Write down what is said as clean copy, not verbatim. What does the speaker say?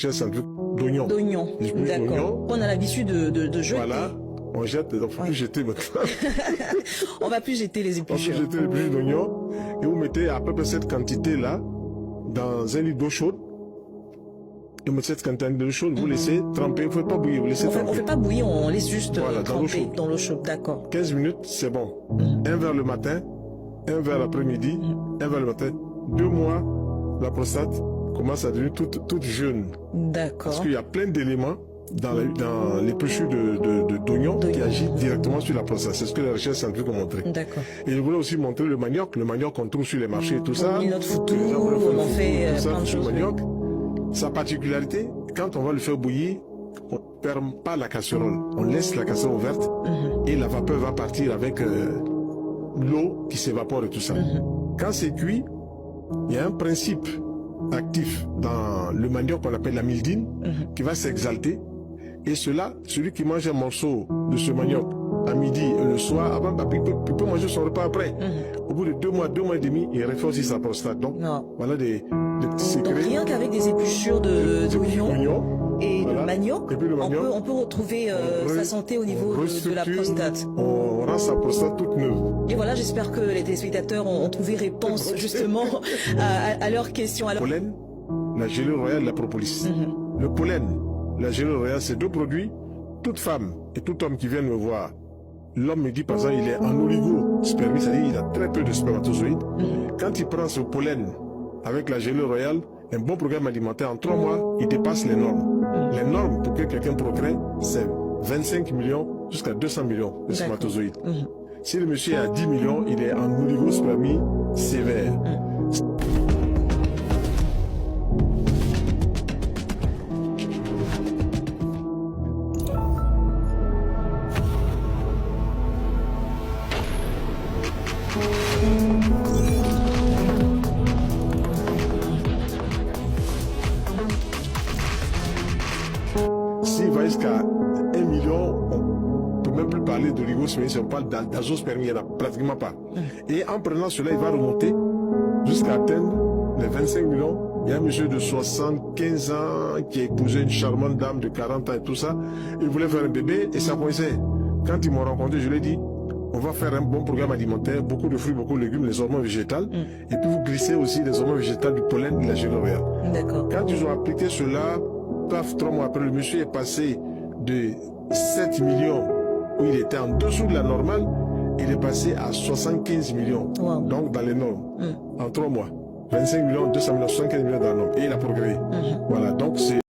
recherche scientifique d'oignons. D'oignons, d'accord. On a l'habitude de jeter. Voilà, on jette, il ne faut plus jeter maintenant. On va plus jeter les épluchures. On peut jeter les épluchures d'oignons et vous mettez à peu près cette quantité-là dans un litre d'eau chaude. Et vous mettez cette quantité d'eau chaude, vous laissez tremper, vous ne faites pas bouillir, vous laissez tremper. On ne fait pas bouillir, on laisse juste voilà, tremper dans l'eau chaude, d'accord. 15 minutes, c'est bon. Un verre le matin, un verre l'après-midi, un verre le matin. 2 mois, la prostate commence à devenir toute jeune. D'accord. Parce qu'il y a plein d'éléments dans l'épluchure d'oignons qui agit directement sur la prostate. C'est ce que les recherches scientifiques ont montré. D'accord. Et je voulais aussi montrer le manioc qu'on trouve sur les marchés et tout ça. Notre foutou, on fait plein de choses. Manioc, sa particularité, quand on va le faire bouillir, on ne ferme pas la casserole. On laisse la casserole ouverte et la vapeur va partir avec l'eau qui s'évapore et tout ça. Quand c'est cuit, il y a un principe actif dans le manioc qu'on appelle la mildine qui va s'exalter. Et celui qui mange un morceau de ce manioc à midi et le soir, avant, il peut manger son repas après. Au bout de 2 mois et demi, il refait aussi sa prostate. Donc, voilà des petits secrets. Donc, rien qu'avec des épluchures d'oignons et voilà, de manioc, on peut retrouver sa santé au niveau de la prostate. On rend sa prostate toute neuve. Et voilà, j'espère que les téléspectateurs ont trouvé réponse justement à leurs questions. Le pollen, la gélule royale, la propolis. Le pollen, la gélule royale, c'est 2 produits. Toute femme et tout homme qui viennent me voir, l'homme me dit par exemple il est en oligospermie, c'est-à-dire il a très peu de spermatozoïdes. Quand il prend ce pollen avec la gélule royale, un bon programme alimentaire, en 3 mois, il dépasse les normes. Les normes pour que quelqu'un procrée, c'est 25 millions jusqu'à 200 millions de spermatozoïdes. Si le monsieur est à 10 millions, il est en oligospermie sévère. S'il va jusqu'à 1 million, on ne peut même plus parler d'oligospermie, si on parle d'azospermie, il n'y en a pratiquement pas. Et en prenant cela, il va remonter jusqu'à atteindre les 25 millions. Il y a un monsieur de 75 ans qui a épousé une charmante dame de 40 ans et tout ça. Il voulait faire un bébé et ça coinçait. Quand ils m'ont rencontré, je lui ai dit, on va faire un bon programme alimentaire, beaucoup de fruits, beaucoup de légumes, les hormones végétales. Et puis vous glissez aussi les hormones végétales du pollen de la gélule royale. D'accord. Quand ils ont appliqué cela, paf, 3 mois après, le monsieur est passé de 7 millions, où il était en dessous de la normale, il est passé à 75 millions. Donc dans les normes, en 3 mois. 25 millions, 200 millions, 75 millions dans la norme. Et il a progressé. Voilà, donc c'est